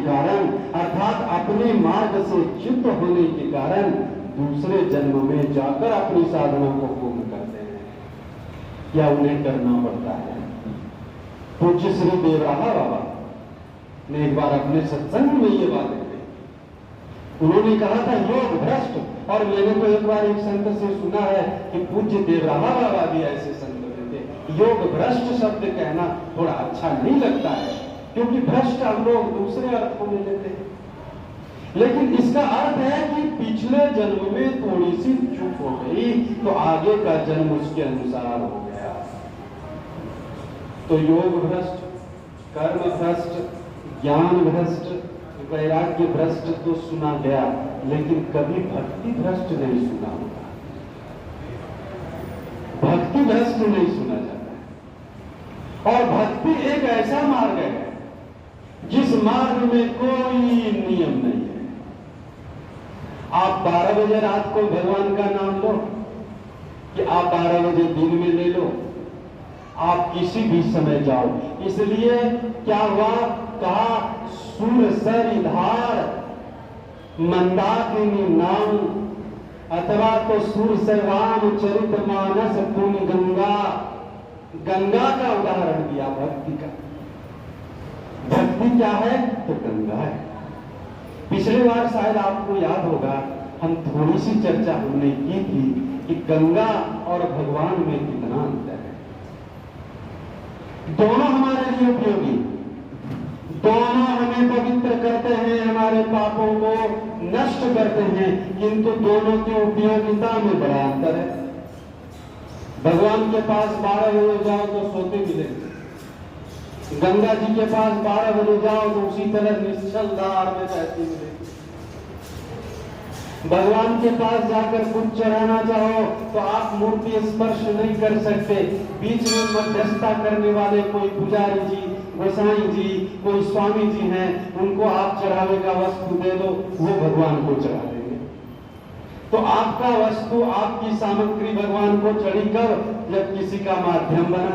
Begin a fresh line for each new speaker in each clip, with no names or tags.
कारण अर्थात अपने मार्ग से च्युत होने के कारण दूसरे जन्म में जाकर अपनी साधना को पूर्ण करते हैं, या उन्हें करना पड़ता है। पूज्य श्री देवराहा बाबा ने एक बार अपने सत्संग में ये बात कही। उन्होंने कहा था योग भ्रष्ट, और मैंने तो एक बार एक संत से सुना है कि पूज्य देवराहा बाबा भी ऐसे संत थे। योग भ्रष्ट शब्द कहना थोड़ा अच्छा नहीं लगता है, क्योंकि भ्रष्ट हम लोग दूसरे अर्थों में लेते हैं, लेकिन इसका अर्थ है कि पिछले जन्म में थोड़ी सी चूक हो गई तो आगे का जन्म उसके अनुसार हो गया। तो योग भ्रष्ट, कर्म भ्रष्ट, ज्ञान भ्रष्ट, वैराग्य भ्रष्ट तो सुना गया, लेकिन कभी भक्ति भ्रष्ट नहीं सुना होगा। भक्ति भ्रष्ट नहीं सुना जाता है। और भक्ति एक ऐसा मार्ग है जिस मार्ग में कोई नियम नहीं है। आप 12 बजे रात को भगवान का नाम लो, कि आप 12 बजे दिन में ले लो, आप किसी भी समय जाओ। इसलिए क्या हुआ, कहा सूर सरिधार मंदाकिनी नाम, अथवा तो सूर से रामचरित मानस पुण्य गंगा। गंगा का उदाहरण दिया भक्ति का। भक्ति क्या है, तो गंगा है। पिछले बार शायद आपको याद होगा, हम थोड़ी सी चर्चा हमने की थी कि गंगा और भगवान में कितना अंतर है। दोनों हमारे लिए उपयोगी, दोनों हमें पवित्र करते हैं, हमारे पापों को नष्ट करते हैं, किंतु दोनों की उपयोगिता में बड़ा अंतर है। भगवान के पास 12 बजे जाओ तो सोते मिलेंगे, गंगा जी के पास 12 बजे जाओ तो उसी तरह निश्चल धार में बहती मिलेगी। भगवान के पास जाकर कुछ चढ़ाना चाहो तो आप मूर्ति स्पर्श नहीं कर सकते, बीच में मध्यस्थता करने वाले कोई पुजारी जी, गोसाई जी, कोई स्वामी जी हैं, उनको आप चढ़ावे का वस्तु दे दो, वो भगवान को चढ़ा देंगे। तो आपका वस्तु, आपकी सामग्री भगवान को चढ़ी कब, जब किसी का माध्यम बना।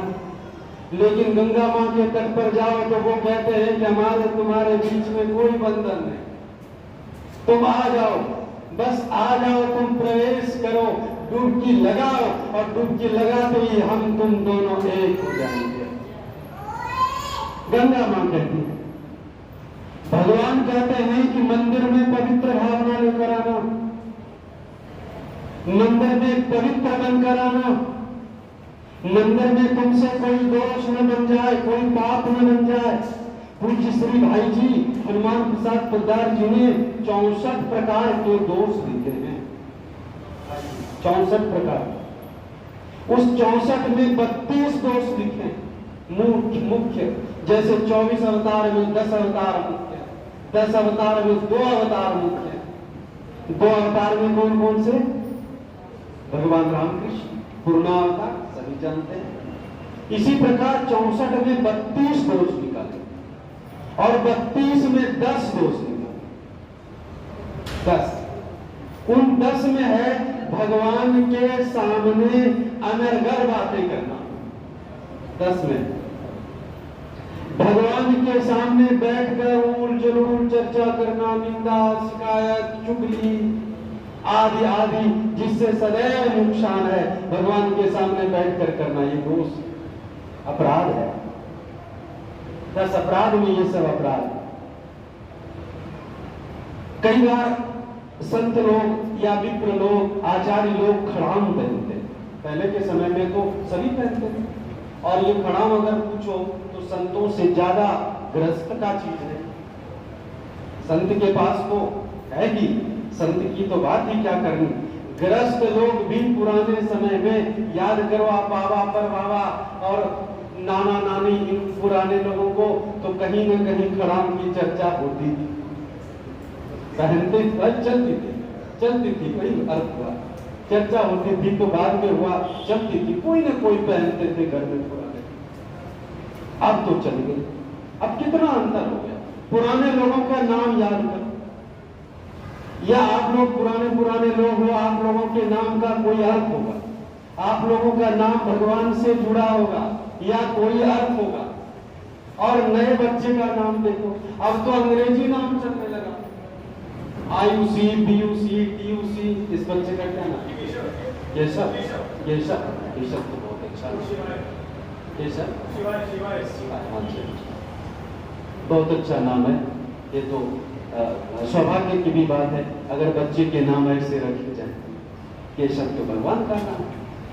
लेकिन गंगा मां के तट पर जाओ तो वो कहते हैं कि हमारे तुम्हारे बीच में कोई बंधन नहीं, तुम आ जाओ, बस आ जाओ, तुम प्रवेश करो, डुबकी लगाओ, और डुबकी लगाते ही हम तुम दोनों एक हो जाएंगे। गंगा मां कहती है। भगवान कहते हैं कि मंदिर में पवित्र भावना लेकर आना, मंदिर में पवित्र बनकर आना, मंदिर में तुमसे कोई दोष न बन जाए, कोई पाप न बन जाए। पूज्य श्री भाई जी हनुमान प्रसाद पोद्दार जी ने 64 प्रकार के दोष लिखे हैं, 64 प्रकार। उस 64 में 32 दोष लिखे मुख्य, जैसे 24 अवतार में 10 अवतार मुख्य, 10 अवतार में 2 अवतार मुख्य। 2 अवतार में कौन कौन से, भगवान रामकृष्ण पूर्णावतार, सभी जानते हैं। इसी प्रकार 64 में 32 दोष निकाले, और 32 में 10 दोष निकाले। 10, उन 10 में है भगवान के सामने अनर्गल बातें करना। 10 में भगवान के सामने बैठकर उल जलूल चर्चा करना, निंदा, शिकायत, चुगली आदि आदि, जिससे सदैव नुकसान है, भगवान के सामने बैठकर करना, ये दोष अपराध है। 10 अपराध में ये सब अपराध। कई बार संत लोग या विप्र लोग, आचार्य लोग खड़ाम पहनते, पहले के समय में तो सभी पहनते थे, और ये खड़ाम अगर पूछो तो संतों से ज्यादा गृहस्थ का चीज है। संत के पास तो है ही, संत की तो बात ही क्या करनी। गृहस्थ लोग भी पुराने समय में, याद करो आप बाबा पर बाबा और नाना नानी, इन पुराने लोगों को तो कहीं न कहीं खड़ाम की चर्चा होती थी, पहनते चलती थी, कोई अर्थ हुआ, चर्चा होती थी तो बाद में हुआ, चलती थी, कोई न कोई पहनते थे घर में पुराने। अब तो चल गए। अब कितना अंतर हो गया। पुराने लोगों का नाम याद करो, या आप लोग पुराने लोग हो, आप लोगों के नाम का कोई अर्थ होगा, आप लोगों का नाम भगवान से जुड़ा होगा या कोई अर्थ होगा। और नए बच्चे का नाम देखो, अब तो अंग्रेजी नाम चलने लगा, IUC, BUC, TUC। इस बच्चे का क्या नाम? केशव। केशव तो बहुत अच्छा नाम। केशव, बहुत अच्छा नाम है। ये तो सौभाग्य की भी बात है अगर बच्चे के नाम ऐसे रखे जाए। केशव तो भगवान का नाम,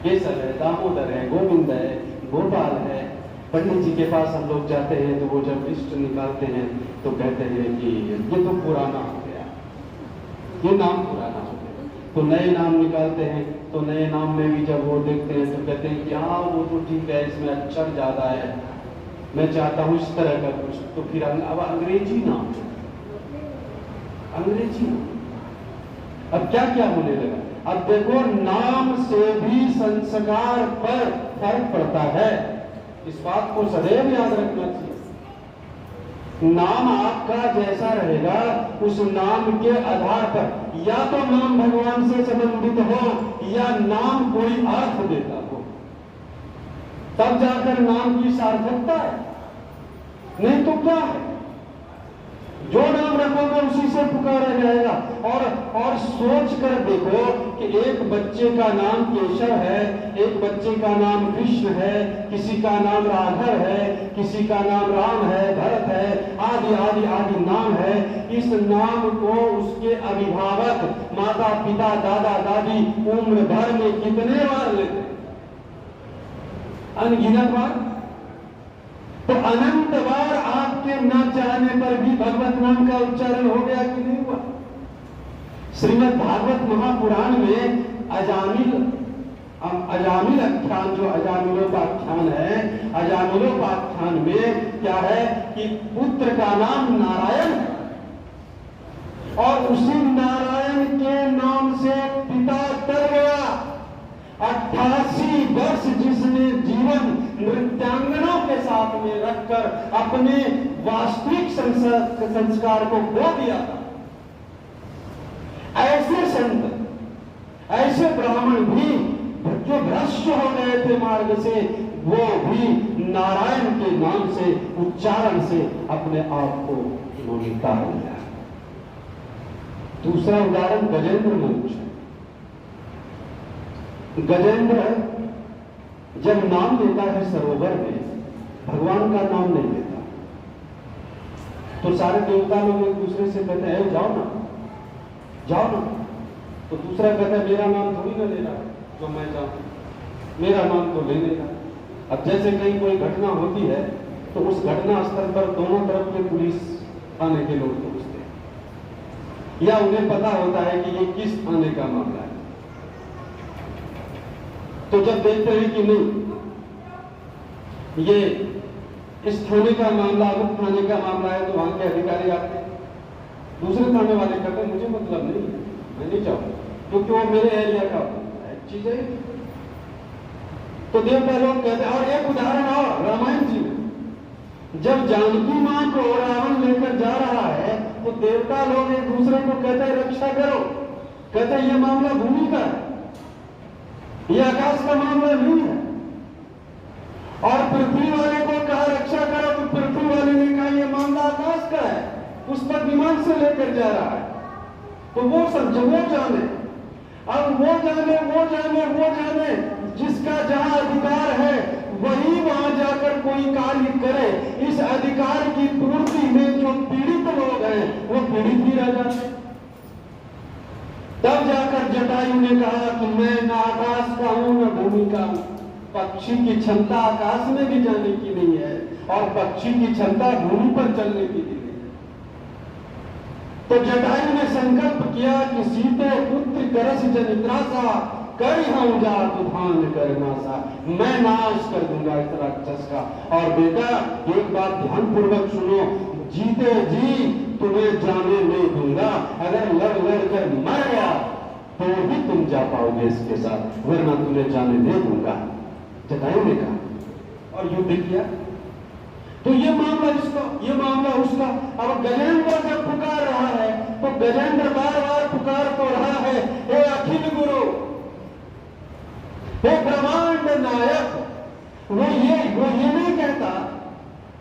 केशव है, दामोदर है, गोविंद है, गोपाल है। पंडित जी के पास हम लोग जाते हैं तो वो जब लिस्ट निकालते हैं तो कहते हैं कि ये तो पुराना हो गया, ये नाम पुराना हो गया। तो नए नाम निकालते हैं तो नए नाम में भी जब वो देखते हैं तो कहते हैं कि हाँ वो तो ठीक है, इसमें अक्षर ज्यादा है, मैं चाहता हूँ इस तरह का कुछ। तो फिर अब अंग्रेजी नाम, अंग्रेजी नाम। अब क्या क्या होने लगा? अब देखो नाम से भी संस्कार पर फर्क पड़ता है, इस बात को सदैव याद रखना चाहिए। नाम आपका जैसा रहेगा उस नाम के आधार पर या तो नाम भगवान से संबंधित हो या नाम कोई अर्थ देता हो, तब जाकर नाम की सार्थकता है, नहीं तो क्या है? जो नाम रखोगे उसी से पुकारा जाएगा। और सोच कर देखो कि एक बच्चे का नाम केशव है, एक बच्चे का नाम कृष्ण है, किसी का नाम राघव है, किसी का नाम राम है, भरत है, आदि आदि आदि नाम है। इस नाम को उसके अभिभावक माता पिता दादा दादी उम्र भर में कितने बार लेते हैं? अनगिनत बार। तो अनंत बार आपके न चाहने पर भी भगवत नाम का उच्चारण हो गया कि नहीं हुआ? श्रीमद् भागवत महापुराण में अजामिल आख्यान, जो अजामिलोपाख्यान है, अजामिलोपाख्यान में क्या है कि पुत्र का नाम नारायण है और उसी नारायण के नाम से पिता तर गया। 88 वर्ष जिसने जीवन नृत्यांगना के साथ में रखकर अपने वास्तविक संस्कार को खो दिया था, ऐसे संत, ऐसे ब्राह्मण भी जो भ्रष्ट हो गए थे मार्ग से, वो भी नारायण के नाम से, उच्चारण से अपने आप को उन्होंने तार लिया। दूसरा उदाहरण गजेंद्र मोक्ष। गजेंद्र जब नाम लेता है सरोवर में, भगवान का नाम नहीं लेता, तो सारे देवता लोग एक दूसरे से कहते हैं जाओ ना, जाओ ना। तो दूसरा कहता है मेरा नाम थोड़ी ना ले रहा जो मैं जाऊं, मेरा नाम तो ले लेगा। अब जैसे कहीं कोई घटना होती है तो उस घटना स्थल पर दोनों तरफ के पुलिस थाने के लोग पहुंचते हैं या उन्हें पता होता है कि ये किस थाने का मामला है। तो जब देखते हैं कि नहीं ये इस थाने का मामला, उस थाने का मामला है, तो वहां के अधिकारी आते हैं। दूसरे थाने वाले कहते हैं मुझे मतलब नहीं, मैं नहीं चाहूंगा क्योंकि वो मेरे एरिया का चीज है। तो देवता लोग कहते हैं। और एक उदाहरण और रामायण जी में, जब जानकी मां को रावण लेकर जा रहा है तो देवता लोग एक दूसरे को कहते हैं रक्षा करो, कहते हैं ये मामला भूमि का है, ये आकाश का मामला नहीं है। और पृथ्वी वाले को कहा रक्षा करो, तो पृथ्वी वाले ने कहा ये मामला आकाश का है, उस पर विमान से लेकर जा रहा है। तो वो समझो, वो जाने, अब वो जाने जिसका जहां अधिकार है वही वहां जाकर कोई कार्य करे। इस अधिकार की पूर्ति में जो पीड़ित लोग हैं वो पीड़ित ही रह जाते। तब जाकर जटायु ने कहा कि मैं न आकाश का हूं न भूमि का हूं। पक्षी की क्षमता आकाश में भी जाने की नहीं है और पक्षी की क्षमता भूमि पर चलने की भी नहीं है। तो जटायु ने संकल्प किया कि सीते पुत्र करस जनित्रासा कर हूं जा तुफान करना सा, मैं नाश कर दूंगा इस राक्षस का। और बेटा एक बात ध्यान पूर्वक सुनो, जीते जी तुम्हें जाने नहीं दूंगा, अगर लड़ कर मर गया तो भी तुम जा पाओगे इसके साथ, वरना तुम्हें जाने नहीं दूंगा, जटायु ने कहा। और युद्ध किया। तो ये मामला इसका, ये मामला उसका। अब गजेंद्र जब पुकार रहा है तो गजेंद्र बार बार पुकार तो रहा है, हे अखिल गुरु, हे ब्रह्मांड नायक। वो ये नहीं कहता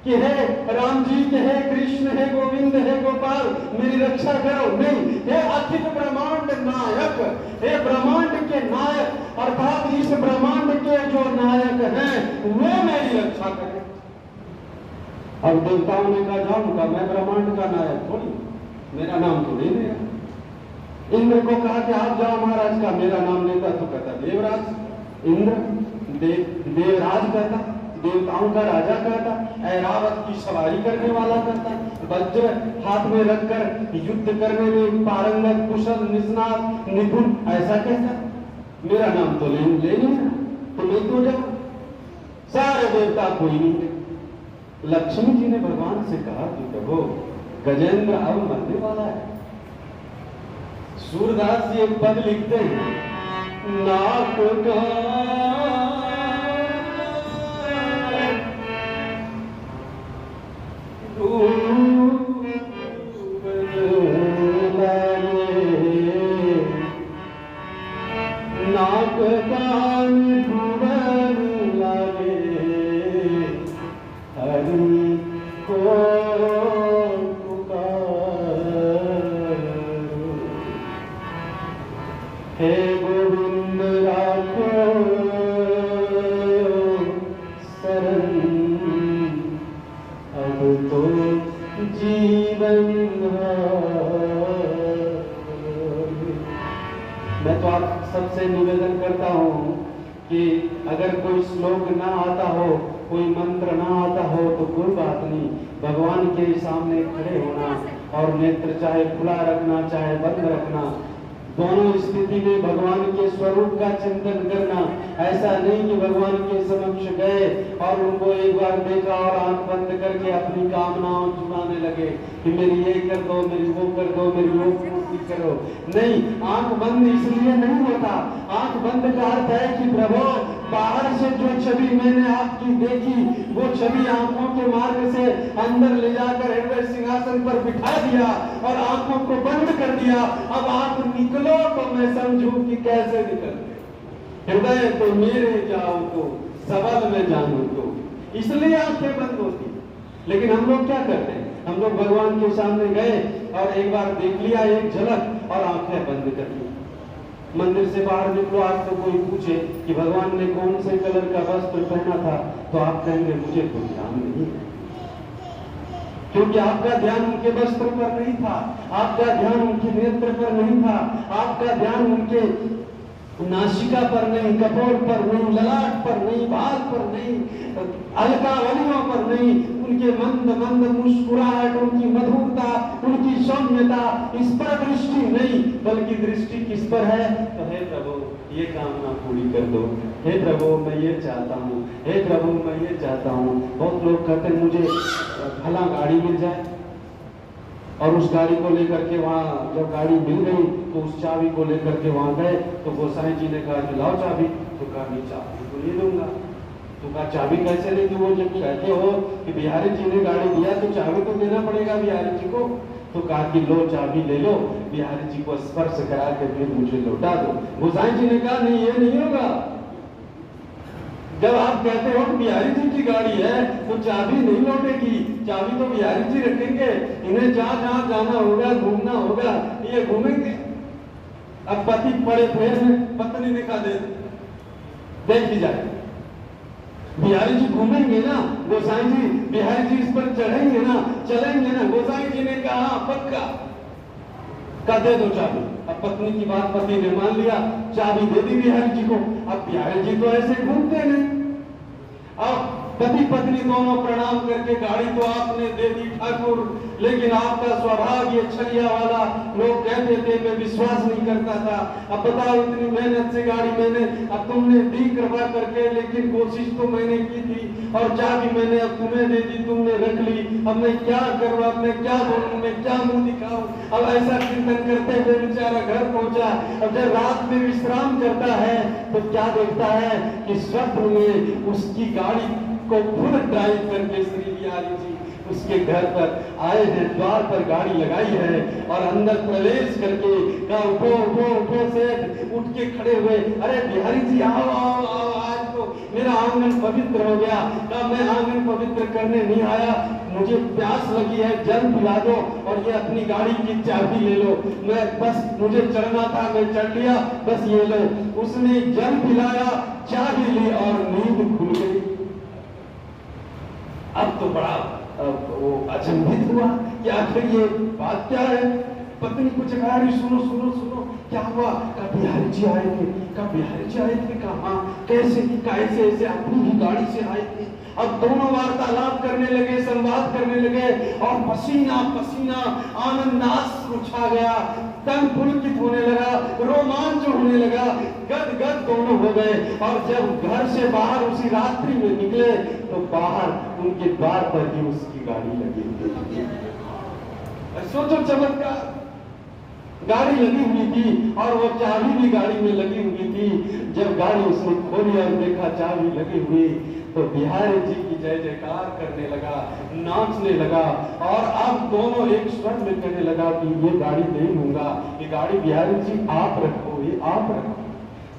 कि हे राम जी, के हे कृष्ण, हे गोविंद, हे गोपाल, मेरी रक्षा करो। नहीं, हे अखिल ब्रह्मांड नायक, हे ब्रह्मांड के नायक, अर्थात इस ब्रह्मांड के जो नायक हैं वो मेरी रक्षा करें। अब देवताओं ने कहा जाऊंगा, मैं ब्रह्मांड का नायक थोड़ी, मेरा नाम तो नहीं लेगा। इंद्र को कहा कि आप जाओ महाराज का, मेरा नाम लेता तो कहता देवराज। इंद्र देवराज कहता, देवताओं का राजा कहता, ऐरावत की सवारी करने वाला कहता, वज्र हाथ में रखकर युद्ध करने में पारंगत, कुशल, निष्णात, निपुण, ऐसा कहता। मेरा नाम तो ले नहीं, तो मैं तो जाऊं। सारे देवता कोई नहीं। लक्ष्मी जी ने भगवान से कहा कि प्रभु, गजेंद्र अब मरने वाला है। सूरदास जी एक पद लिखते हैं, नाक का नाक कान डूबन लगे, हरि को हे गोविंद राखो शरण, अब तो जीवन। मैं तो आप सबसे निवेदन करता हूँ कि अगर कोई श्लोक ना आता हो, कोई मंत्र ना आता हो तो कोई बात नहीं, भगवान के सामने खड़े होना और नेत्र चाहे खुला रखना चाहे बंद रखना, दोनों स्थिति में भगवान के स्वरूप का चिंतन करना। ऐसा नहीं कि भगवान के समक्ष गए और उनको एक बार देखा और आंख बंद करके अपनी कामनाओं चुनाने लगे कि मेरी ये कर दो, मेरी वो कर दो, मेरी वो पूर्ति करो। नहीं, आंख बंद इसलिए नहीं होता। आंख बंद का अर्थ है कि प्रभु, बाहर से जो छवि मैंने आपकी देखी, वो छवि आंखों के मार्ग से अंदर ले जाकर हृदय सिंहासन पर बिठा दिया और आंखों को बंद कर दिया। अब आप निकलो तो मैं समझूं कि कैसे निकलते। हृदय तो मेरे जाओ तो सबल में जानू तो, इसलिए आंखें बंद होती। लेकिन हम लोग क्या करते हैं? हम लोग भगवान के सामने गए और एक बार देख लिया एक झलक और आंखें बंद कर ली। मंदिर से बाहर निकलो, आज तो कोई पूछे कि भगवान ने कौन से कलर का वस्त्र पहना था, तो आप कहेंगे मुझे कोई ध्यान नहीं है, क्योंकि आपका ध्यान उनके वस्त्र पर नहीं था, आपका ध्यान उनके नेत्र पर नहीं था, आपका ध्यान उनके नासिका पर नहीं, कपोल पर नहीं, ललाट पर नहीं, बाल पर नहीं, अलकावलियों पर नहीं, उनके मंद मंद मुस्कुराहट, उनकी मधुरता, उनकी सौम्यता, इस पर दृष्टि नहीं, बल्कि दृष्टि किस पर है? तो हे प्रभु, ये कामना पूरी कर दो, हे प्रभु मैं ये चाहता हूँ, हे प्रभु मैं ये चाहता हूँ। बहुत लोग कहते हैं मुझे भला गाड़ी मिल जाए, और उस गाड़ी को लेकर के वहाँ जब गाड़ी मिल गई तो उस चाबी को लेकर के वहाँ गए तो गोसाई जी ने कहा कि लाओ चाबी, तो कहा नहीं चाबी तो नहीं दूंगा। तो कहा चाबी कैसे नहीं दूंगा? जब कहते हो कि बिहारी जी ने गाड़ी दिया तो चाबी तो देना पड़ेगा बिहारी जी को। तो कहा कि लो चाबी ले लो, बिहारी जी को स्पर्श करा के फिर मुझे लौटा दो। गोसाई जी ने कहा नहीं, ये नहीं होगा। जब आप कहते हो कि बिहारी जी की गाड़ी है तो चाबी नहीं लौटेगी, चाबी तो बिहारी जी रखेंगे, इन्हें जहां जहां जाना होगा, घूमना होगा, ये घूमेंगे। अब पति पड़े फेर में पत्नी ने कहा देख ली जाए, बिहारी जी घूमेंगे ना, गोसाई जी बिहारी जी इस पर चढ़ेंगे ना, चलेंगे ना। गोसाई जी ने कहा पक्का, का दे दो चाबी। अब पत्नी की बात पति ने मान लिया, चाबी दे दी बिहारी जी को। अब बिहारी जी तो ऐसे घूमते नहीं। अब पति पत्नी दोनों प्रणाम करके गाड़ी तो आपने दे दी ठाकुर, लेकिन आपका स्वभाव ये छलिया वाला, लोग कहते थे मैं विश्वास नहीं करता था। अब बताओ इतनी मेहनत से गाड़ी मैंने, अब तुमने दी कृपा करके, लेकिन कोशिश तो मैंने की थी और चाबी मैंने अब तुम्हें दे दी, तुमने रख ली। अब मैं क्या करूं, अब मैं क्या बोलूं, मैं क्या मुंह दिखाऊं? अब ऐसा चिंतन करते हुए बेचारा घर पहुंचा। अब जब रात में विश्राम करता है तो क्या देखता है कि स्वप्न में उसकी गाड़ी को खुद ड्राइव करके श्री बिहारी जी उसके घर पर आए हैं, द्वार पर गाड़ी लगाई है और अंदर प्रवेश करके कहा उठो उठो उठो, सेठ उठ के खड़े हुए, अरे बिहारी जी आओ आओ आओ, आज तो मेरा आंगन पवित्र हो गया। कहा मैं आंगन पवित्र करने नहीं आया, मुझे प्यास लगी है, जल पिला दो और ये अपनी गाड़ी की चाबी ले लो, मैं बस मुझे चढ़ना था, मैं चढ़ लिया, बस ये लो। उसने जल पिलाया, चाबी ली और नींद खुल गई। अब तो बड़ा वो अचंभित हुआ कि आखिर ये बात क्या है। पत्नी को जगा रही, सुनो सुनो सुनो क्या हुआ? कहा बिहारी जी आए थे। कहा बिहारी जी आए थे? कहा कैसे? कैसे? ऐसे अपनी ही गाड़ी से आए थे। अब दोनों वार्तालाप करने लगे, संवाद करने लगे और पसीना पसीना आनंदाश्रु छा गया, तन पुलकित होने लगा, रोमांच होने लगा, गद गद दोनों हो गए। और जब घर से बाहर उसी रात्रि में निकले तो बाहर उनके द्वार पर ही उसकी गाड़ी लगी हुई। सोचो चमत्कार, गाड़ी लगी हुई थी और वो चाबी भी गाड़ी में लगी हुई थी। जब गाड़ी उसने खोली और देखा चाबी लगी हुई तो बिहारी जी की जय जयकार करने लगा, नाचने लगा और अब दोनों एक स्वर में कहने लगा कि ये गाड़ी नहीं लूंगा, ये गाड़ी बिहारी जी आप रखो, ये आप रखो।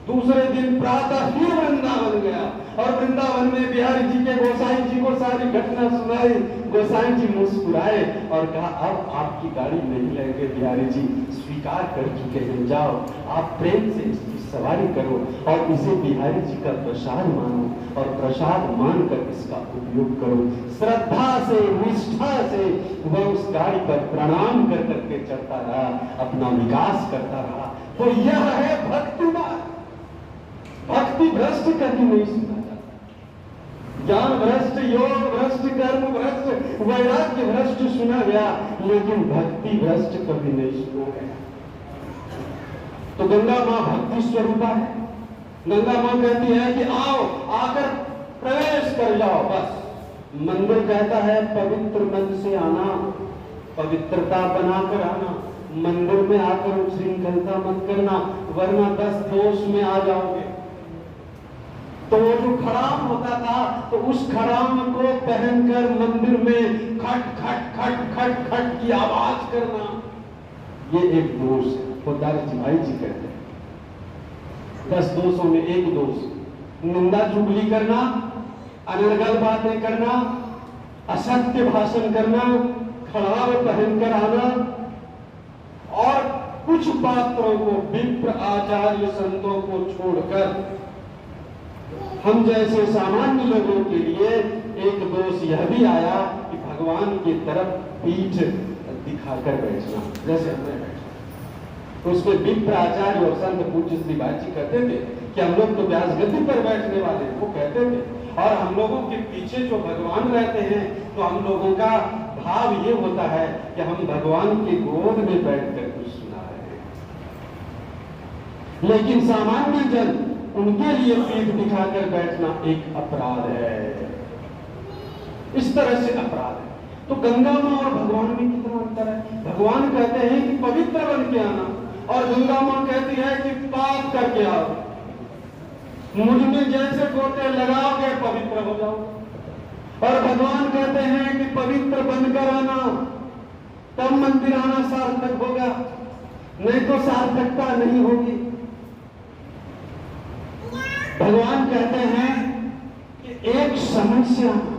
दूसरे दिन प्रातः फिर वृंदावन गया और वृंदावन में बिहारी जी के गोसाई जी को सारी घटना सुनाई। गोसाई जी मुस्कुराए और कहा अब आपकी गाड़ी नहीं लेंगे बिहारी जी, स्वीकार कर चुके हैं, जाओ आप प्रेम से इसकी सवारी करो और इसे बिहारी जी का प्रसाद मानो और प्रसाद मानकर इसका उपयोग करो। श्रद्धा से निष्ठा से वह उस गाड़ी पर प्रणाम कर करके चढ़ता रहा, अपना विकास करता रहा। तो यह है भक्ति मार्ग। भक्ति भ्रष्ट कभी नहीं सुना जाता, ज्ञान भ्रष्ट, योग भ्रष्ट, कर्म भ्रष्ट, वैराग्य भ्रष्ट सुना गया, लेकिन भक्ति भ्रष्ट कभी नहीं सुना गया। तो गंगा मां भक्ति स्वरूपा है। गंगा मां कहती है कि आओ, आकर प्रवेश कर जाओ। बस मंदिर कहता है पवित्र मन से आना, पवित्रता बनाकर आना, मंदिर में आकर उच्छृंखलता मत करना, वरना 10 दोष में आ जाओगे। तो वो जो खड़ाम होता था, तो उस खड़ाम को पहनकर मंदिर में खट खट खट खट खट की आवाज करना, ये एक दोष है। दादाजी भाई जी कहते हैं 10 दोषों में एक दोष, निंदा चुगली करना, अनर्गल बातें करना, असत्य भाषण करना, खड़ाम पहनकर आना और कुछ पात्रों को, विप्र आचार्य संतों को छोड़कर हम जैसे सामान्य लोगों के लिए एक दोष यह भी आया कि भगवान की तरफ पीठ दिखाकर बैठना, जैसे हमने बैठा। तो उसमें विप्र आचार्य और संत पूज्य श्री बाजी कहते थे कि हम लोग तो व्यास गद्दी पर बैठने वाले, वो कहते थे, और हम लोगों के पीछे जो भगवान रहते हैं तो हम लोगों का भाव ये होता है कि हम भगवान के गोद में बैठकर कुछ सुना रहे हैं। लेकिन सामान्य जन, उनके लिए पीठ दिखाकर बैठना एक अपराध है, इस तरह से अपराध है। तो गंगा मां और भगवान में कितना अंतर है। भगवान कहते हैं कि पवित्र बन के आना और गंगा मां कहती है कि पाप करके आओ, मुझ में जैसे गोते लगाओगे पवित्र हो जाओ। और भगवान कहते हैं कि पवित्र बनकर आना, तब मंदिर आना सार्थक होगा, नहीं तो सार्थकता नहीं होगी। भगवान कहते हैं कि एक समय से आना,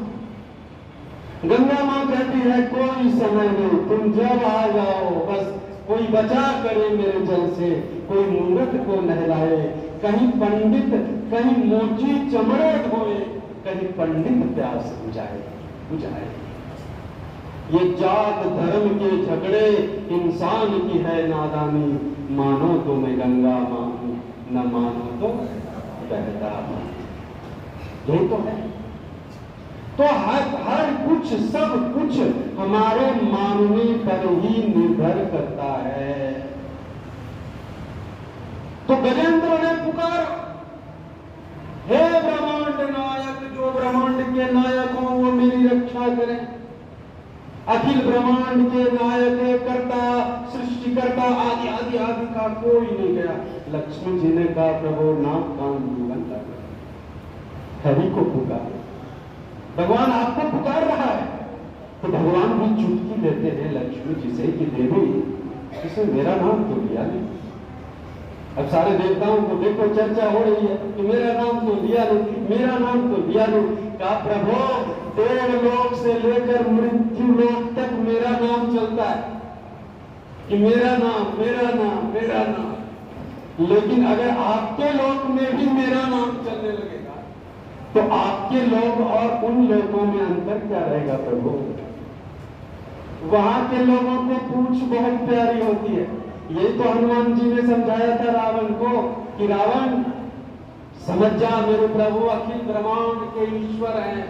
गंगा मां कहती है कोई समय नहीं, तुम जब आ जाओ, बस कोई बचा करे मेरे जल से, कोई मूर्ख को नहलाए, कहीं पंडित, कहीं मोची चमड़े धोए, कहीं पंडित प्यास बुझाए। ये जात धर्म के झगड़े इंसान की है नादानी, मानो तो मैं गंगा मां हूं, न मानो तो बहता हूं। यही तो है। तो हर कुछ, सब कुछ हमारे मानने पर ही निर्भर करता है। तो गजेंद्र ने पुकारा, हे ब्रह्मांड नायक, जो ब्रह्मांड के नायक हो वो मेरी रक्षा करें। अखिल ब्रह्मांड के नायक, कर्ता, सृष्टिकर्ता, आदि आदि आदि का कोई नहीं गया। लक्ष्मण जी ने कहा प्रभु नाम काम जीवन कर, हरि को पुकारो। भगवान आपको पुकार रहा है। तो भगवान भी चुटकी लेते हैं लक्ष्मी जी से कि देवी, इसने मेरा नाम तो लिया नहीं, अब सारे देवताओं को देखो चर्चा हो रही है कि मेरा नाम तो लिया नहीं, मेरा नाम तो लिया नहीं। कहा प्रभु देवलोक से लेकर मृत्यु लोक तक मेरा नाम चलता है कि मेरा नाम मेरा नाम मेरा नाम। लेकिन अगर आपके लोक में भी मेरा नाम चलने लगेगा तो आपके लोक और उन लोगों में अंतर क्या रहेगा प्रभु? वहां के लोगों को पूछ बहुत प्यारी होती है। यही तो हनुमान जी ने समझाया था रावण को कि रावण समझ जा मेरे प्रभु अखिल ब्रह्मांड के ईश्वर हैं।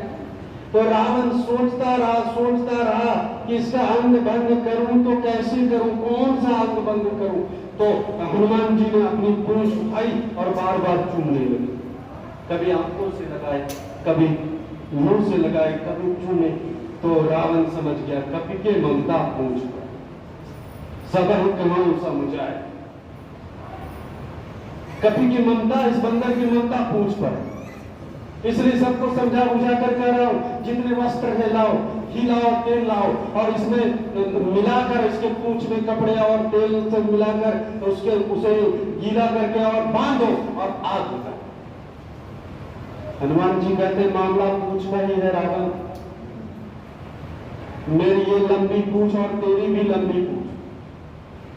तो रावण सोचता रहा कि इसका अंग भंग करूं तो कैसे करूं, कौन सा अंग भंग करूं। तो हनुमान जी ने अपनी पूंछ उठाई और बार बार चूमने लगे। कभी आंखों से लगाए, कभी मुंह से लगाए, कभी चूमे। तो रावण समझ गया कपि के ममता पूंछ पर सब कमाऊं समुझाए। कपि की ममता, इस बंदर की ममता पूंछ पर, इसलिए सबको समझा बुझा कर कह रहा हूं जितने वस्त्र है लाओ, घी लाओ, तेल लाओ और इसमें मिलाकर इसके पूंछ में कपड़े और तेल से मिलाकर उसके उसे गीला करके और बांधो और आग लगा। हनुमान जी कहते मामला पूंछ में ही है रावण, मेरी ये लंबी पूंछ और तेरी भी लंबी पूंछ।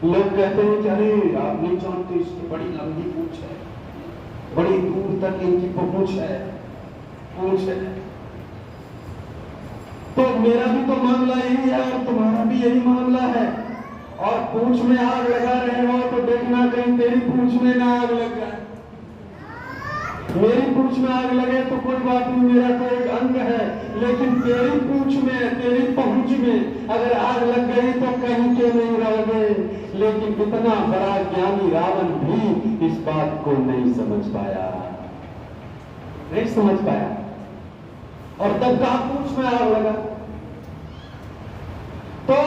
लोग कहते हैं कि अरे आप नहीं जानते इसकी बड़ी लंबी पूंछ है, बड़ी दूर तक इनकी पूंछ है। तो मेरा भी तो मामला यही है और तुम्हारा भी यही मामला है। और पूंछ में आग लगा रहे हो तो देखना कहीं तेरी पूंछ में ना आग लग जाए। मेरी पूंछ में आग लगे तो कोई बात नहीं, मेरा तो एक अंग है, लेकिन तेरी पूंछ में, तेरी पहुंच में अगर आग लग गई तो कहीं के नहीं रह गए। लेकिन इतना बड़ा ज्ञानी रावण भी इस बात को नहीं समझ पाया। और तब कहा पूंछ में आग लगा। तो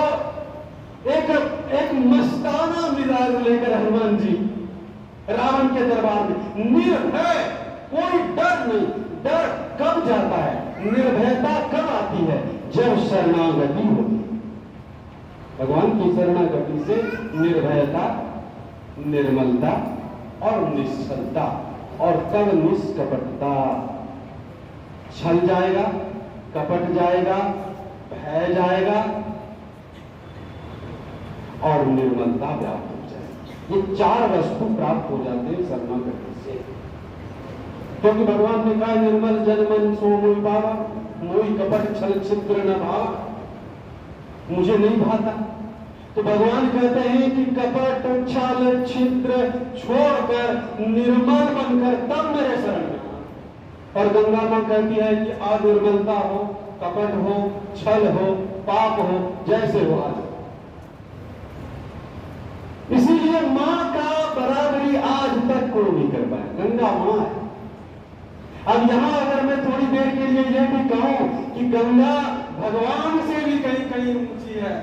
एक मस्ताना मिजाज लेकर हनुमान जी रावण के दरबार में निर्भय, कोई डर नहीं। डर कब जाता है, निर्भयता कब आती है? जब शरणागति होती है। भगवान की शरणागति से निर्भयता, निर्मलता और निश्चलता और तब निष्कपटता। छल जाएगा, कपट जाएगा, भय जाएगा और निर्मलता प्राप्त हो जाएगी। ये चार वस्तु प्राप्त हो जाते हैं शरणागति से। क्योंकि भगवान ने कहा निर्मल जन मन सो मोहि भावा, मोहि कपट छल छिद्र न भावा। मुझे नहीं भाता। तो भगवान कहते हैं कि कपट छल छिद्र छोड़कर निर्मल बनकर तब मेरे शरण में। और गंगा मां कहती है कि अनिर्मलता हो, कपट हो, छल हो, पाप हो, जैसे हो आज। इसीलिए मां का बराबरी आज तक कोई नहीं कर पाया। गंगा मां है। अब यहां अगर मैं थोड़ी देर के लिए यह भी कहूं कि गंगा भगवान से भी कहीं कहीं ऊंची है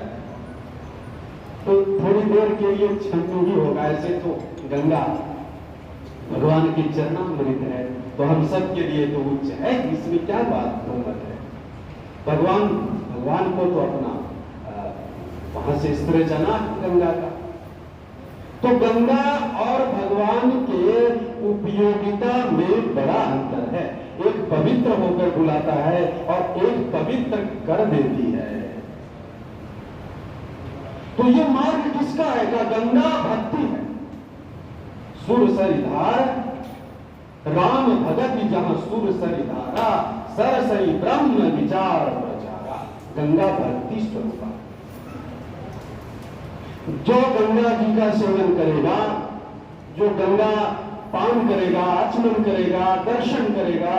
तो थोड़ी देर के लिए क्षण ही होगा। ऐसे तो गंगा भगवान की चरणामृत है तो हम सब के लिए तो उच्च है, इसमें क्या बात मत है। भगवान को तो अपना वहां से सृजना गंगा का। तो गंगा और भगवान के उपयोगिता में बड़ा अंतर है। एक पवित्र होकर बुलाता है और एक पवित्र कर देती है। तो ये मार्ग किसका है? का गंगा भक्ति है। सुर सरिधार राम भगत जहां सुर सरिधारा, सरसई ब्रह्म विचार प्रचारा। गंगा भक्ति स्वरूप। जो गंगा जी का सेवन करेगा, जो गंगा पान करेगा, आचमन करेगा, दर्शन करेगा,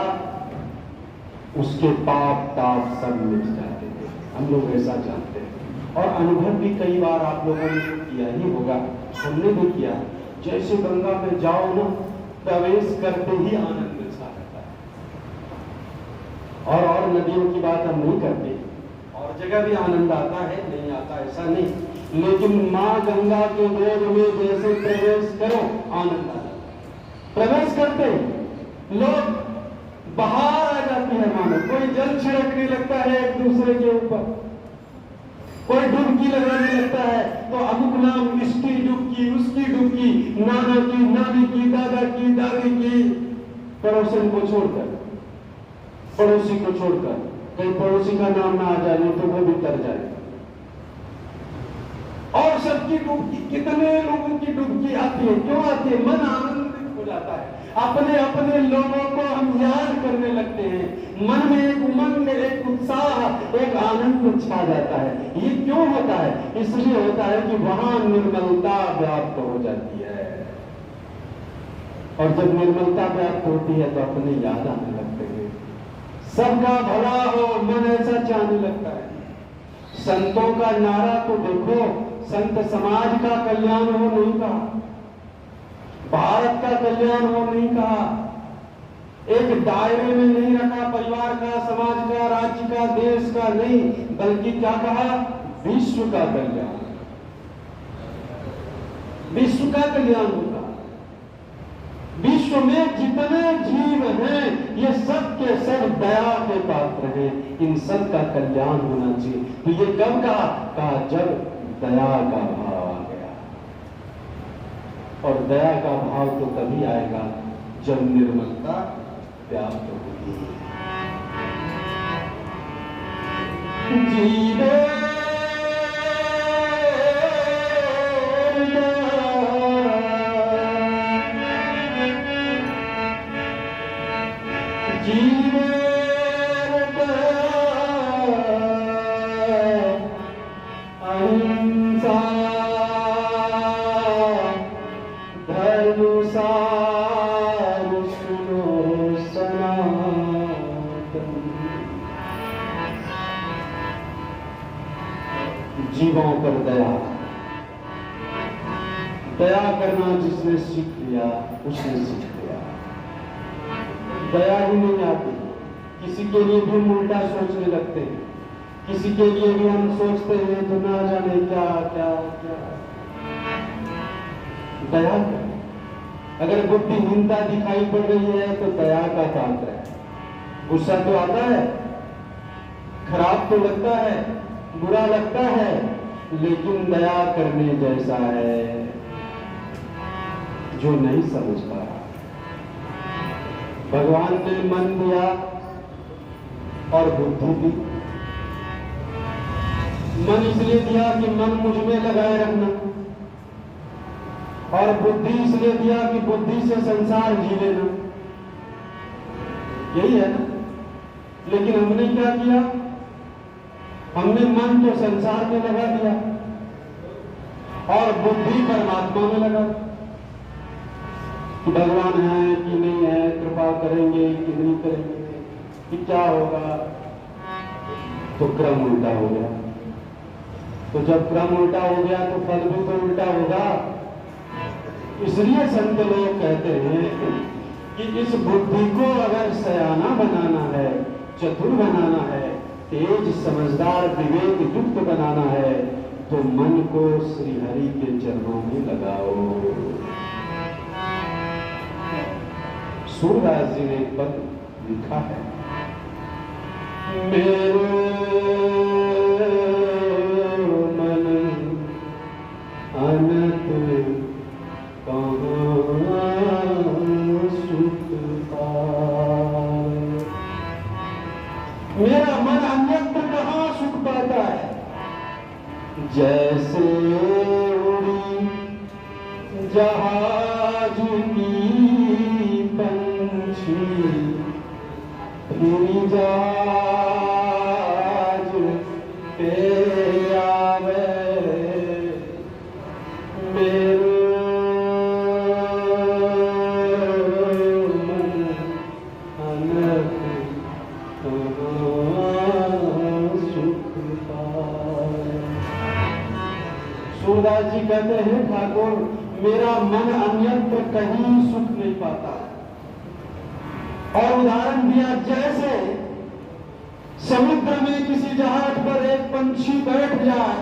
उसके पाप ताप सब मिट जाते हैं। हम लोग ऐसा जानते हैं और अनुभव भी कई बार आप लोगों ने किया ही होगा, हमने भी किया। जैसे गंगा में जाओ ना, प्रवेश करते ही आनंद छा जाता है। और नदियों की बात हम नहीं करते, और जगह भी आनंद आता है, नहीं आता ऐसा नहीं। लेकिन मां गंगा के गोद में जैसे प्रवेश करो आनंद आ जाता है। प्रवेश करते लोग बाहर आ जाती है मानो। कोई जल छिड़कने लगता है एक दूसरे के ऊपर, कोई डुबकी लगाने लगता है तो अमुक नाम इसकी डुबकी, उसकी डुबकी, नाना की, नानी दादा की, दादी की, पड़ोसन को छोड़कर, पड़ोसी को छोड़कर, कहीं पड़ोसी का नाम ना आ जाए नहीं तो वो भी तर जाए। और सबकी डुबकी, कितने लोगों की डुबकी आती है, क्यों आती है? मन आनंदित हो जाता है, अपने अपने लोगों को हम याद करने लगते हैं, मन में एक उमंग, एक उत्साह, एक आनंद छा जाता है। ये क्यों होता है? इसलिए होता है कि वहां निर्मलता व्याप्त हो जाती है, और जब निर्मलता व्याप्त होती है तो अपने याद आने लगते हैं, सबका भला हो, मन ऐसा चाहने लगता है। संतों का नारा तो देखो, संत समाज का कल्याण हो नहीं कहा, भारत का कल्याण हो नहीं कहा, एक दायरे में नहीं रखा, परिवार का, समाज का, राज्य का, देश का नहीं, बल्कि क्या कहा? विश्व का कल्याण, विश्व का कल्याण होगा। विश्व में जितने जीव हैं ये सब के सब दया के पात्र हैं, इन सब का कल्याण होना चाहिए। तो ये कब कहा? जब दया का भाव आ गया, और दया का भाव तो तभी आएगा जब निर्मलता व्याप्त होगी। जीवे जीवों पर दया, दया करना जिसने सीख लिया उसने सीख लिया। दया ही नहीं आती, किसी के लिए भी हम उल्टा सोचने लगते हैं, किसी के लिए भी हम सोचते हैं तो ना जाने क्या क्या क्या। दया करें, अगर बुद्धिहीनता दिखाई पड़ रही है तो दया का पात्र है। गुस्सा तो आता है, खराब तो लगता है, बुरा लगता है, लेकिन दया करने जैसा है जो नहीं समझ पा रहा। भगवान ने मन दिया और बुद्धि दी। मन इसलिए दिया कि मन मुझ में लगाए रखना, और बुद्धि इसलिए दिया कि बुद्धि से संसार जी लेना। यही है ना। लेकिन हमने क्या किया? हमने मन तो संसार में लगा दिया और बुद्धि परमात्मा में लगा। कि भगवान है कि नहीं है, कृपा करेंगे कि नहीं करेंगे, कि क्या होगा, तो क्रम उल्टा हो गया। तो जब क्रम उल्टा हो गया तो फल भी तो उल्टा होगा। इसलिए संत लोग कहते हैं कि इस बुद्धि को अगर सयाना बनाना है, चतुर बनाना है, तेज समझदार विवेक युक्त बनाना है, तो मन को श्री हरि के चरणों में लगाओ। सूरदास जी ने एक पद लिखा है, मेरे मन अनंत कहाँ सुख पाए। मेरा मन अन्यत्र कहाँ सुख पाता है। जैसे उड़ी जहाज की पंछी फिर जहाज पे आवे, मेरे मन अनंत सुख पाए। सूरदास जी कहते हैं, ठाकुर मेरा मन अन्यत्र कहीं सुख नहीं पाता। और उदाहरण दिया, जैसे समुद्र में किसी जहाज पर एक पंछी बैठ जाए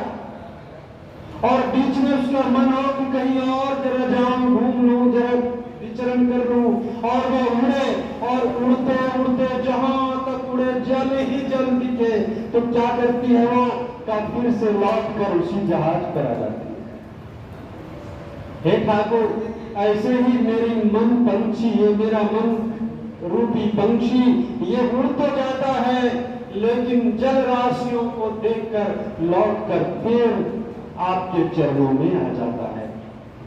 और बीच में उसका मन हो कि कहीं और जरा जाऊं, घूम लूं, जरा विचरण कर लूं, और वो उड़े और उड़ते उड़ते जहां तक उड़े जल ही जल दिखे, तो क्या करती है वो? का फिर से लौट कर उसी जहाज पर आ जाती है। हे ठाकुर, ऐसे ही मेरी मन पंछी, ये मेरा मन रूपी पंछी ये उड़ तो जाता है, लेकिन जल राशियों को देखकर लौटकर फिर आपके चरणों में आ जाता है।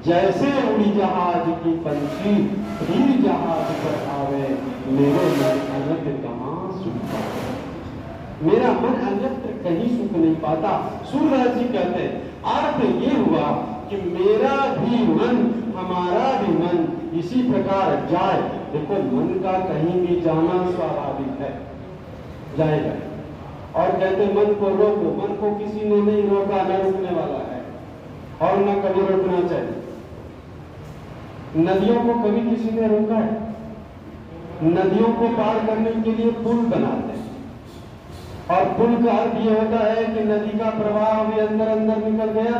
जैसे उड़ी जहाज की पंछी फिर जहाज पर आवे, मेरे मन अन्यत्र कहाँ सुख पावे। मेरा मन अन्यत्र कहीं सुख नहीं पाता। सूर्यराज जी कहते हैं, अर्थ ये हुआ कि मेरा भी मन, हमारा भी मन इसी प्रकार जाए। देखो, मन का कहीं भी जाना स्वाभाविक है, जाएगा। और कहते मन को रोको, मन को किसी ने नहीं रोका, न रुकने वाला है और न कभी रोकना चाहिए। नदियों को कभी किसी ने रोका है? नदियों को पार करने के लिए पुल बनाते हैं, और पुल का अर्थ यह होता है कि नदी का प्रवाह भी अंदर अंदर निकल गया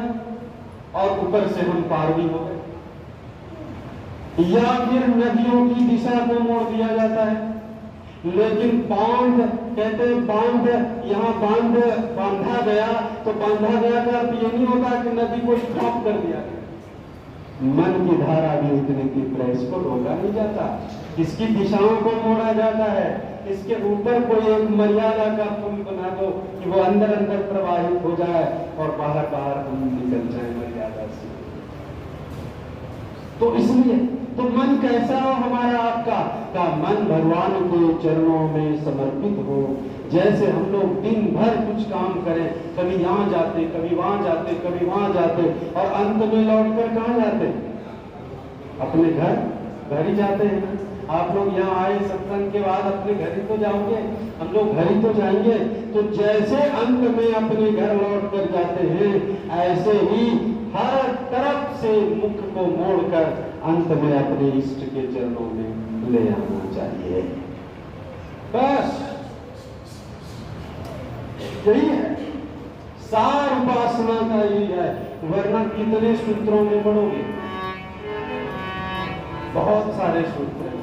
और ऊपर से हम पार भी हो गए। या फिर नदियों की दिशा को मोड़ दिया जाता है। लेकिन बांध, कहते हैं बांध, यहाँ बांध बांधा गया, तो बांधा गया का अर्थ ये नहीं होता कि नदी को स्टॉप कर दिया गया। मन की धारा भी उतने की प्रेस को रोका नहीं जाता, इसकी दिशाओं को मोड़ा जाता है। इसके ऊपर कोई एक मर्यादा का पुल बना दो कि वो अंदर अंदर प्रवाहित हो जाए और बाहर बाहर हम निकल जाए मर्यादा से। तो इसलिए तो मन कैसा हो हमारा आपका? का मन भगवान के चरणों में समर्पित हो। जैसे हम लोग दिन भर कुछ काम करें, कभी यहाँ जाते, कभी वहां जाते, कभी वहां जाते, और अंत में लौटकर कहाँ जाते? अपने घर ही जाते हैं। आप लोग यहाँ आए, सत्संग के बाद अपने घर ही तो जाओगे, हम लोग घर ही तो जाएंगे। तो जैसे अंत में अपने घर लौट कर जाते हैं, ऐसे ही हर तरफ से मुख को मोड़कर अंत में अपने इष्ट के चरणों में ले आना चाहिए। बस यही है सार उपासना का, यही है। वरना कितने सूत्रों में पढ़ोगे, बहुत सारे सूत्र हैं।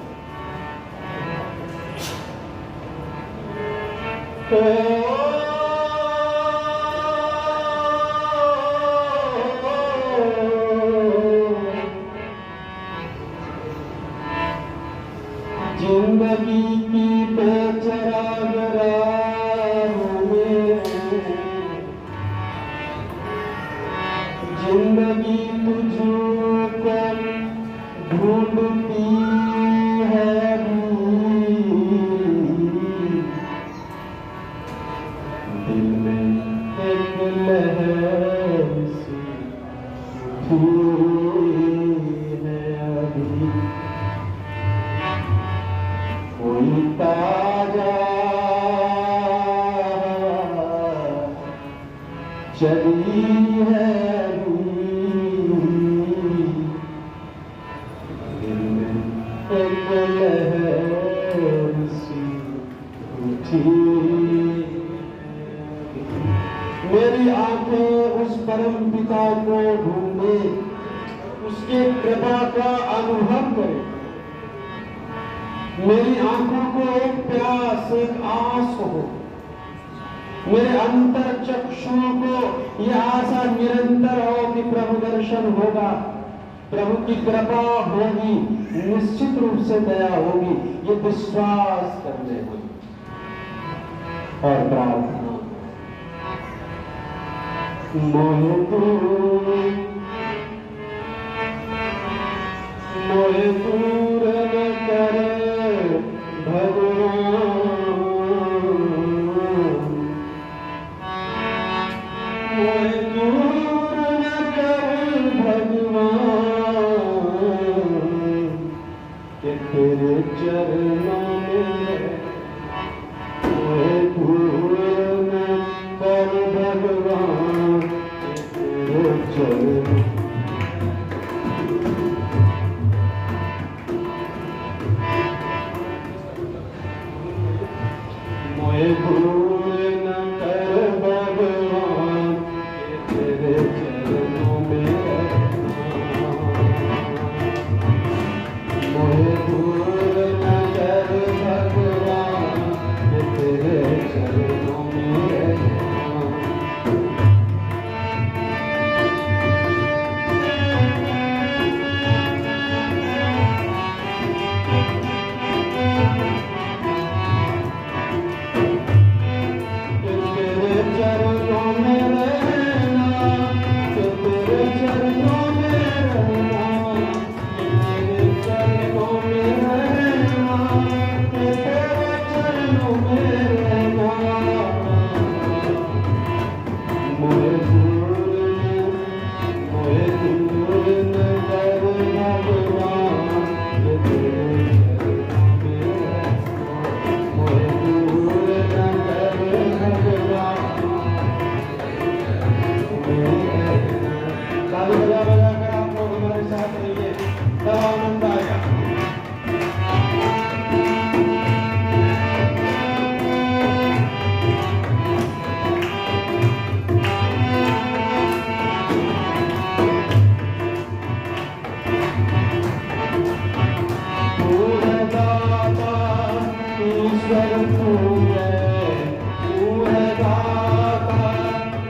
जिंदगी की बेचराग राहों में, जिंदगी तुझको ढूंढती है, दिल में एक लहर सी है अभी, कोई ताजा चली है, दिल में एक लहर सी उठी। मेरी आंखें उस परम पिता को ढूंढे, उसके कृपा का अनुभव करे। मेरी आंखों को एक प्यास, एक आस हो, मेरे अंतर चक्षुओं को यह आशा निरंतर हो कि प्रभु दर्शन होगा, प्रभु की कृपा होगी, निश्चित रूप से दया होगी, ये विश्वास करने होगी। और प्रार्थना, मोहे दूर न करे भगवान, मोहे दूर न करे भगवान, कि तेरे चरणों में, मोहे दूर न करे भगवान, कि तेरे चरणों भूल न कर भगवान, के तेरे चरणों में मोहे भूल न कर भगवान, के तेरे चरणों में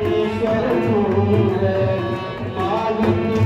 ईश्वर तू है मालिक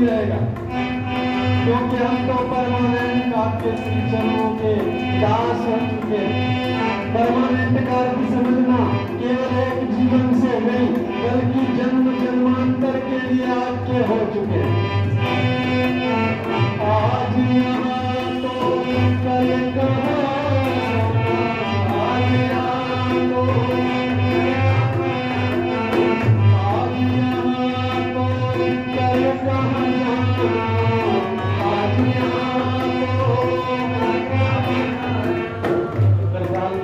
ही रहेगा, क्योंकि हम तो परमानेंट आपके श्री चरणों के दास हो चुके हैं। परमानेंट का अर्थ समझना केवल एक जीवन से नहीं, बल्कि जन्म जन्मांतर के लिए आपके हो चुके हैं। आज यहाँ तो कल कहाँ, आज यहाँ तो, आज यहाँ तो कल कहाँ जाना, आज यहाँ तो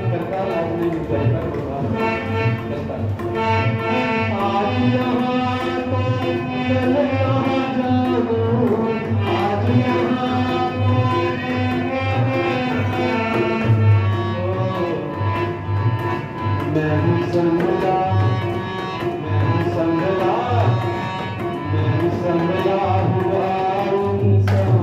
करताल आज नहीं निकलता करताल। आज यहाँ तो कल कहाँ जाना, आज यहाँ तो मैं संभला, मैं संभला, मैं संभला हुआ इंसान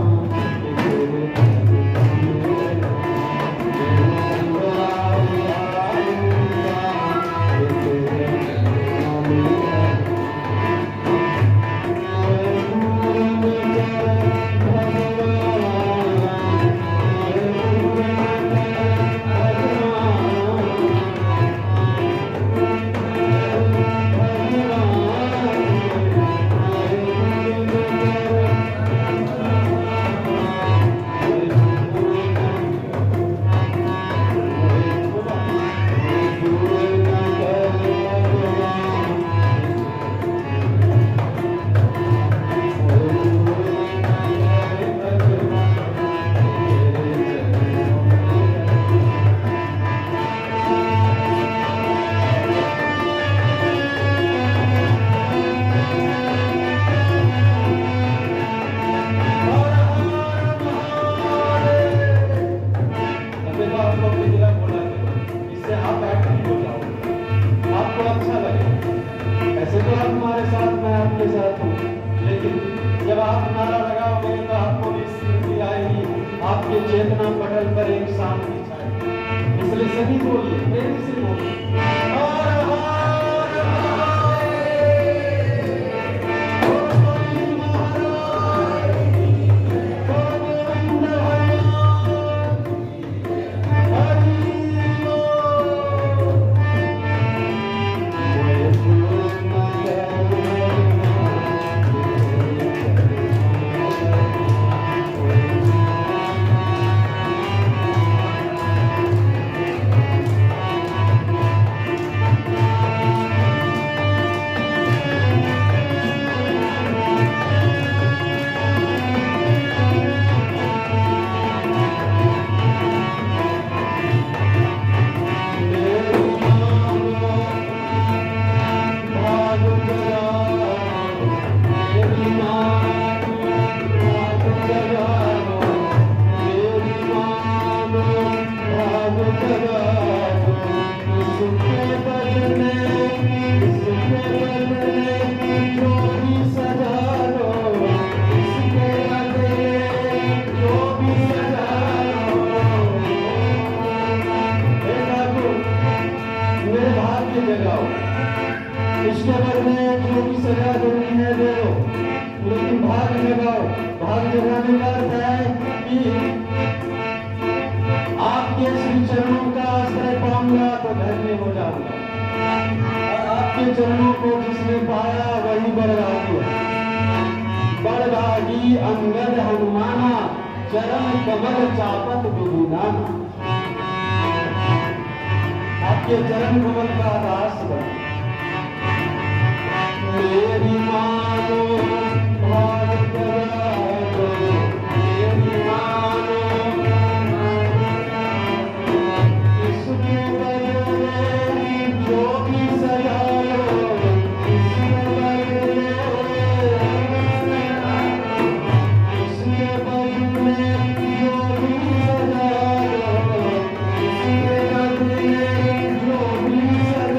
तेरे चेतना पटल पर एक शांति छाए। इसलिए सभी बोलिए, प्रेम से बोलिए, इसके बदले जो भी सजा देनी है दे दो, लेकिन भाग जगाओ। भाग जगाने का अर्थ है कि आपके श्री चरणों का आश्रय पाऊंगा तो धन्य हो जाऊंगा, और आपके चरणों को जिसने पाया वही बड़भागी है। बड़भागी अंगद हनुमाना, चरण कमल चापत विभुदाना। आपके चरण कमल का दास बन मेरी मानो भाग जगा दो, मेरी मानो इसके बदले जो भी सजा लो, इसके बदले जो भी सजा लो, इसके बदले जो भी सजा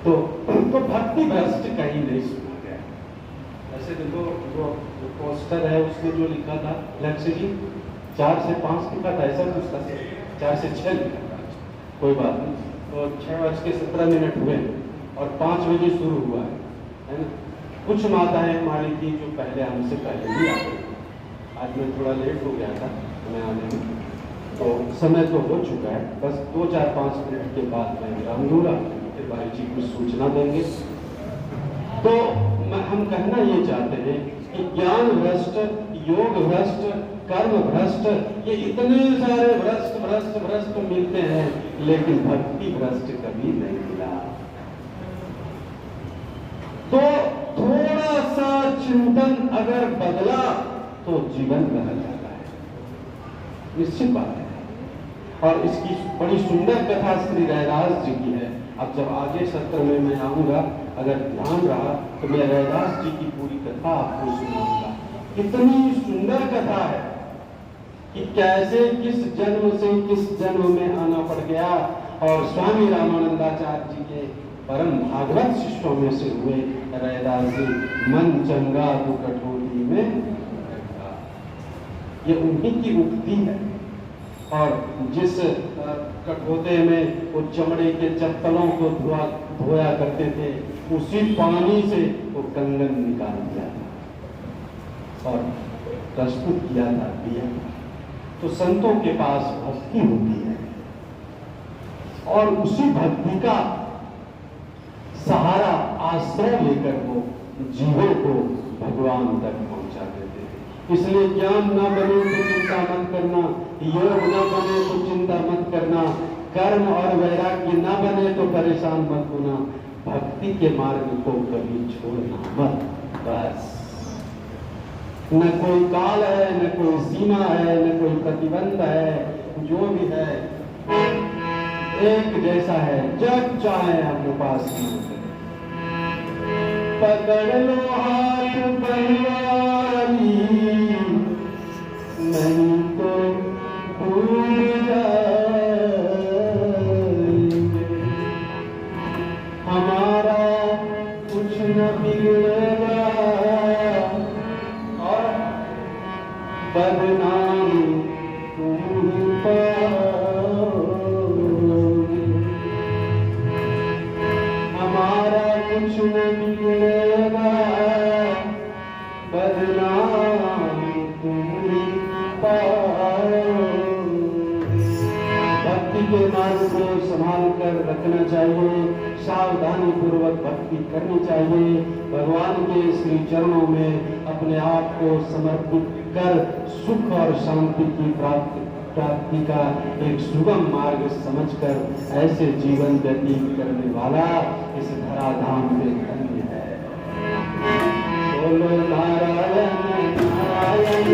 तो भक्ति भ्रष्ट कहीं नहीं सुना गया। ऐसे देखो जो पोस्टर है उसमें जो लिखा था लक्ष्य जी 4 से 5 लिखा था, ऐसा कुछ था, 4 से 6 लिखा था, कोई बात नहीं। तो 6:17 हुए और 5 बजे शुरू हुआ है ना। कुछ माताएं हमारी थी जो पहले हमसे पहले भी आ गई। आज मैं थोड़ा लेट हो गया था मैं आने में, तो समय तो हो चुका है, बस 2-4-5 मिनट के बाद मैं विराम दूंगा, फिर भाई जी कुछ सूचना देंगे। तो हम कहना ये चाहते हैं कि ज्ञान भ्रष्ट, योग भ्रष्ट, कर्म भ्रष्ट, ये इतने सारे भ्रष्ट भ्रष्ट भ्रष्ट मिलते हैं, लेकिन भक्ति भ्रष्ट कभी नहीं मिला। तो थोड़ा सा चिंतन अगर बदला तो जीवन बदल जाता है, निश्चित बात है। और इसकी बड़ी सुंदर कथा श्री रैदास जी की है। अब जब आगे सत्र में मैं आऊंगा, अगर ध्यान रहा तो मैं रैदास जी की पूरी कथा आपको सुनाऊंगा। कितनी सुंदर कथा है कि कैसे किस जन्म से किस जन्म में आना पड़ गया, और स्वामी रामानंदाचार्य जी के परम भागवत शिष्यों में से हुए रैदास जी मन चंगा तो कठोरी में, ये उन्हीं की उक्ति है। और जिस कठोते में वो चमड़े के चप्पलों को धोया करते थे, उसी पानी से वो कंगन निकाल दिया था और प्रस्तुत किया था दिया। तो संतों के पास भक्ति होती है और उसी भक्ति का सहारा आश्रय लेकर वो जीवों को भगवान तक पहुंचा देते हैं। इसलिए ज्ञान न बने तो चिंता मत करना, योग न बने तो चिंता मत करना, कर्म और वैराग्य न बने तो परेशान मत होना, भक्ति के मार्ग को कभी छोड़ना मत। बस न कोई काल है, न कोई सीमा है, न कोई प्रतिबंध है, जो भी है एक जैसा है, जब चाहे आप उपासना करें। पकड़ लो हाथ बलवानी, नहीं तो डूब जाएंगे, हमारा कुछ न बिगड़ेगा और बदनामी तुम ही पाओगे, हमारा कुछ न बिगड़ेगा बदनामी तुम ही पाओगे। भक्ति के मार्ग को संभाल कर रखना चाहिए, सावधानी पूर्वक भक्ति करनी चाहिए, भगवान के श्री चरणों में अपने आप को समर्पित कर सुख और शांति की प्राप्ति का एक सुगम मार्ग समझकर ऐसे जीवन व्यतीत करने वाला इस धराधाम में धन्य है। बोलो नारायण नारायण।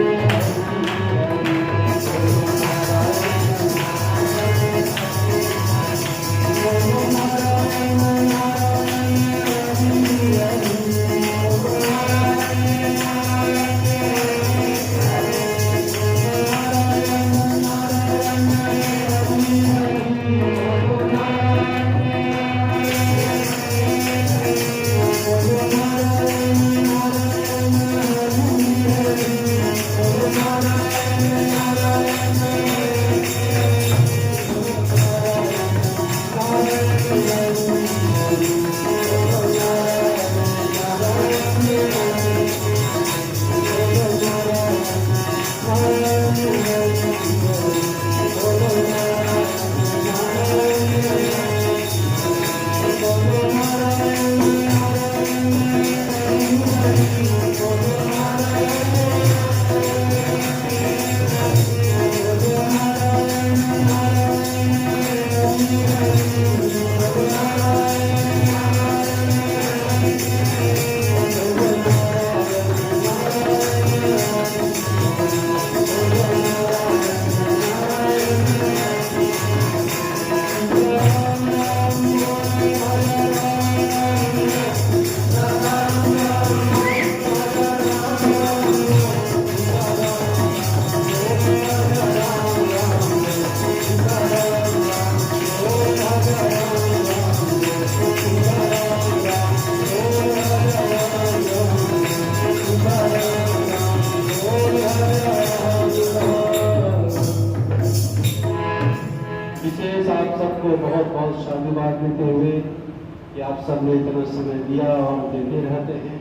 कि आप सब ने इतना समय दिया और देते रहते हैं।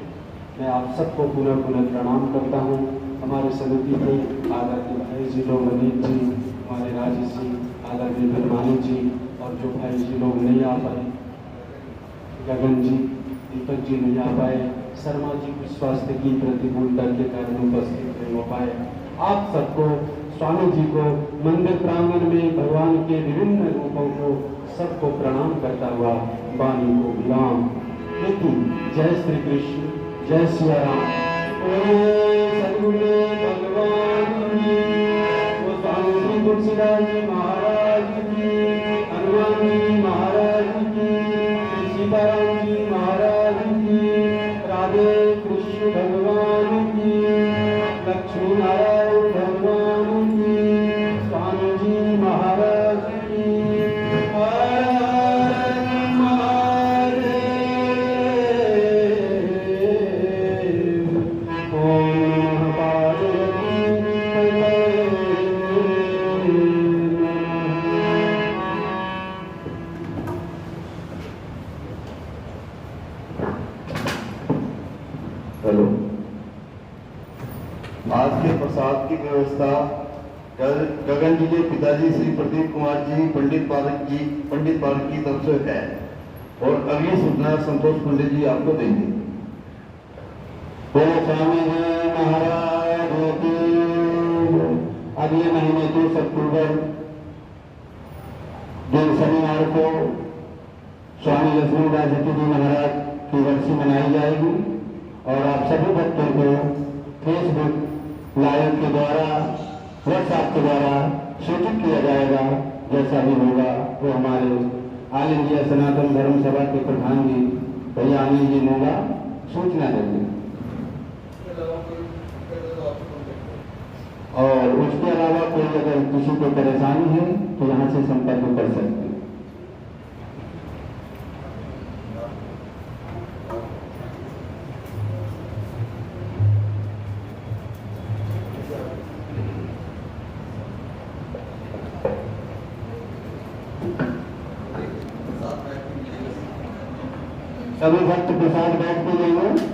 मैं आप सबको पुनः पुनः प्रणाम करता हूँ। हमारे समिति के आदरणीय भाई जी लोग अनिल जी, हमारे राजेश जी, आदरणीय भरमानी जी, और जो भाई जी लोग नहीं आ पाए, गगन जी, दीपक जी नहीं आ पाए, शर्मा जी कुछ स्वास्थ्य की प्रतिकूलता के कारण उपस्थित नहीं हो पाए। आप सबको, स्वामी जी को, मंदिर प्रांगण में भगवान के विभिन्न रूपों को सबको प्रणाम करता हुआ वाणी को विराम देती। जय श्री कृष्ण, जय सिया राम। सदगुरु भगवान की, स्वामी श्री तुलसीदास जी महाराज की, हनुमान जी महाराज की, सीताराम जी महाराज की, राधे कृष्ण भगवान की, लक्ष्मी नारायण भगवान की, स्वामी जी महाराज की।
हेलो, आज के प्रसाद की व्यवस्था गगन जी के पिताजी श्री प्रदीप कुमार जी पंडित पारक की तरफ से है, और अगली सूचना संतोष पंडित जी आपको देंगे।
स्वामी जी महाराज की अगले महीने 30 अक्टूबर दिन शनिवार को स्वामी लक्ष्मीदास जी महाराज की वर्षी मनाई जाएगी, और आप सभी भक्तों को फेसबुक लाइव के द्वारा, व्हाट्सएप के द्वारा सूचित किया जाएगा। जैसा भी होगा वो हमारे ऑल इंडिया सनातन धर्म सभा के प्रधान जी भैया अनिल जी मोगा सूचना देंगे। और उसके अलावा कोई अगर किसी को परेशानी है तो यहाँ से संपर्क कर सकते हैं। सभी भक्त प्रसाद बैठ के लेंगे।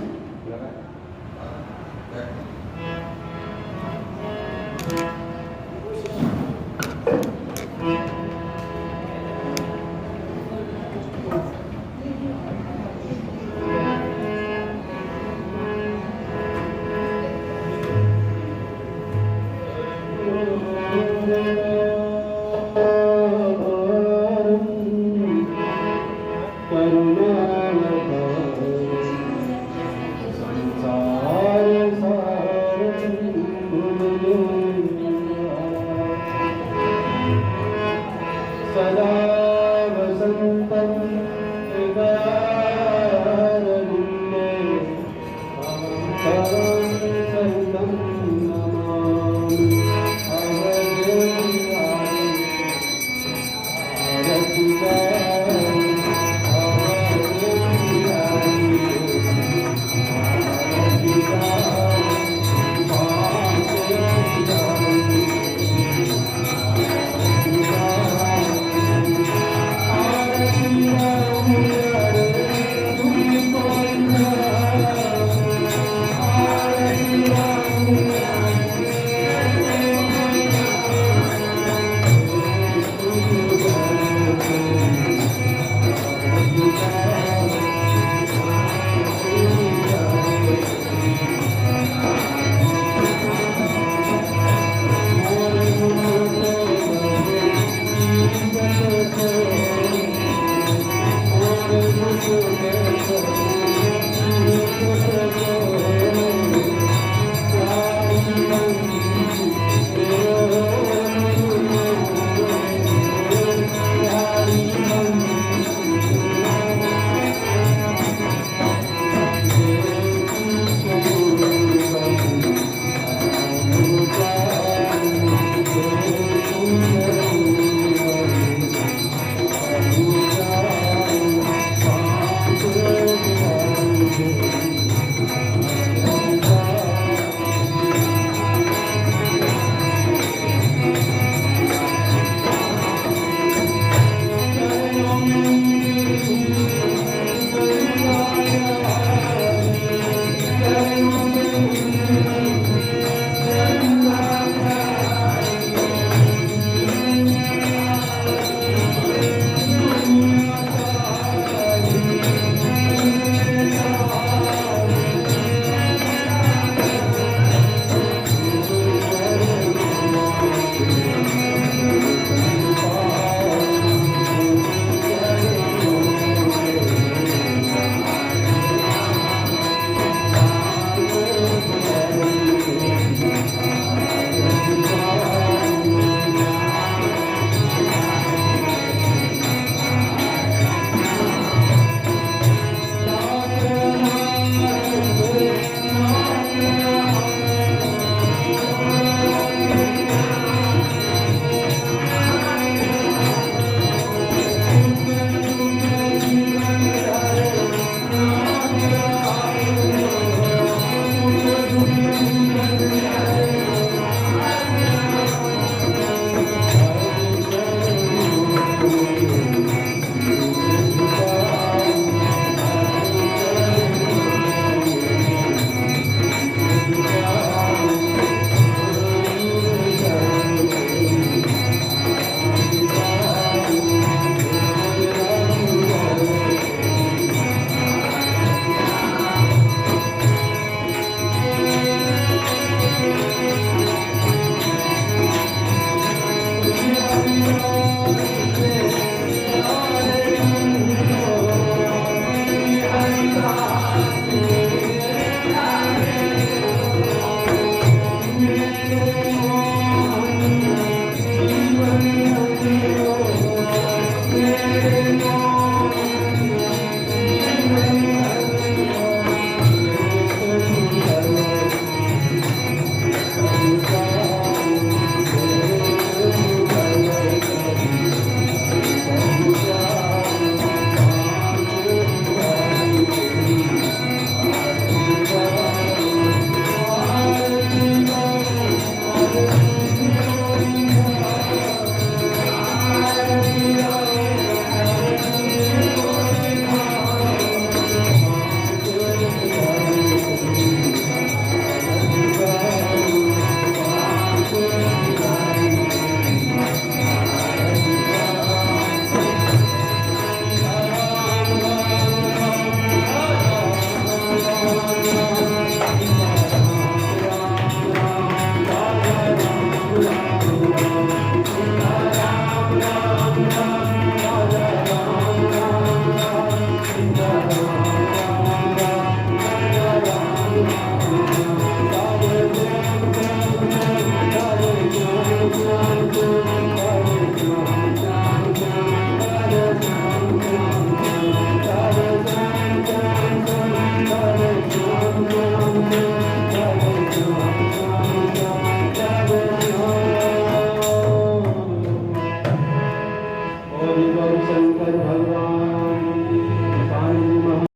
Thank you.